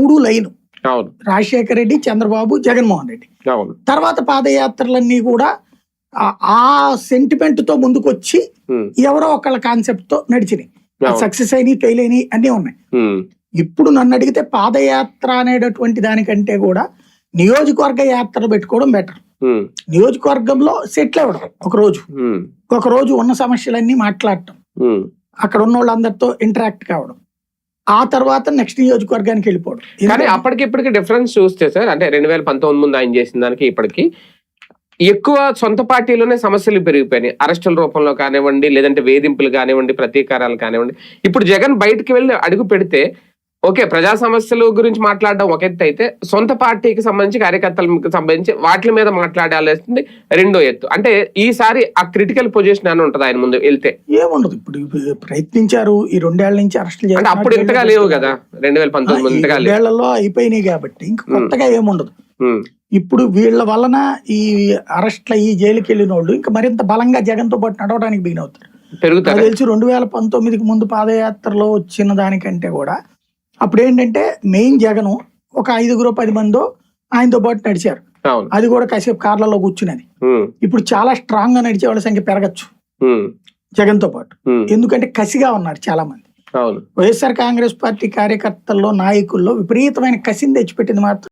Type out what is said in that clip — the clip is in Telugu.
3 లైను. రాజశేఖర రెడ్డి, చంద్రబాబు, జగన్మోహన్ రెడ్డి. తర్వాత పాదయాత్రలన్నీ కూడా ఆ సెంటిమెంట్ తో ముందుకొచ్చి ఎవరో ఒకళ్ళ కాన్సెప్ట్ తో నడిచినాయి. సక్సెస్ అయినాయి, ఫెయిల్ అయినాయి అన్నీ ఉన్నాయి. ఇప్పుడు నన్ను అడిగితే పాదయాత్ర అనేటటువంటి దానికంటే కూడా నియోజకవర్గ యాత్రలు పెట్టుకోవడం బెటర్. నియోజకవర్గంలో సెటిల్ అవ్వడం, ఒక రోజు ఉన్న సమస్యలన్నీ మాట్లాడటం, అక్కడ ఉన్న వాళ్ళందరితో ఇంటరాక్ట్ కావడం, ఆ తర్వాత నెక్స్ట్ నియోజకవర్గానికి వెళ్ళిపోవడం. కానీ అప్పటికి డిఫరెన్స్ చూస్తే సార్, అంటే 2019 ముందు ఆయన చేసిన దానికి ఇప్పటికి ఎక్కువ సొంత పార్టీలోనే సమస్యలు పెరిగిపోయినాయి. అరెస్టుల రూపంలో కానివ్వండి, లేదంటే వేధింపులు కానివ్వండి, ప్రతీకారాలు కానివ్వండి. ఇప్పుడు జగన్ బయటకు వెళ్ళి అడుగు పెడితే ఓకే, ప్రజా సమస్యల గురించి మాట్లాడడం ఒక ఎత్తు అయితే, సొంత పార్టీకి సంబంధించి కార్యకర్తలకు సంబంధించి వాటి మీద మాట్లాడాల్సింది రెండో ఎత్తు. అంటే ఈసారి ఆ క్రిటికల్ పొజిషన్ అని ఉంటుంది ఆయన ముందు వెళ్తే. ఏముండదు, ఇప్పుడు ప్రయత్నించారు ఈ 2 ఏళ్ల నుంచి అరెస్టులు, అంటే అప్పుడు ఇంతగా లేవు కదా, 2019 ఏళ్లలో అయిపోయినాయి కాబట్టి ఇంకా కొత్తగా ఏముండదు. ఇప్పుడు వీళ్ళ వలన ఈ అరెస్ట్లు అయ్యి జైలుకి వెళ్ళిన వాళ్ళు ఇంకా మరింత బలంగా జగన్ తో పాటు నడవడానికి బిగిన్ అవుతారు. తెలిసి 2019కి ముందు పాదయాత్రలో వచ్చిన దానికంటే కూడా అప్పుడు ఏంటంటే మెయిన్ జగన్ ఒక 5-10 మందో ఆయనతో పాటు నడిచారు. అది కూడా కాసేపు కార్లలో కూర్చున్నది. ఇప్పుడు చాలా స్ట్రాంగ్ గా నడిచే వాళ్ళ సంఖ్య పెరగచ్చు జగన్ తో పాటు, ఎందుకంటే కసిగా ఉన్నారు చాలా మంది. వైఎస్ఆర్ కాంగ్రెస్ పార్టీ కార్యకర్తల్లో, నాయకుల్లో విపరీతమైన కసిని తెచ్చిపెట్టింది మాత్రం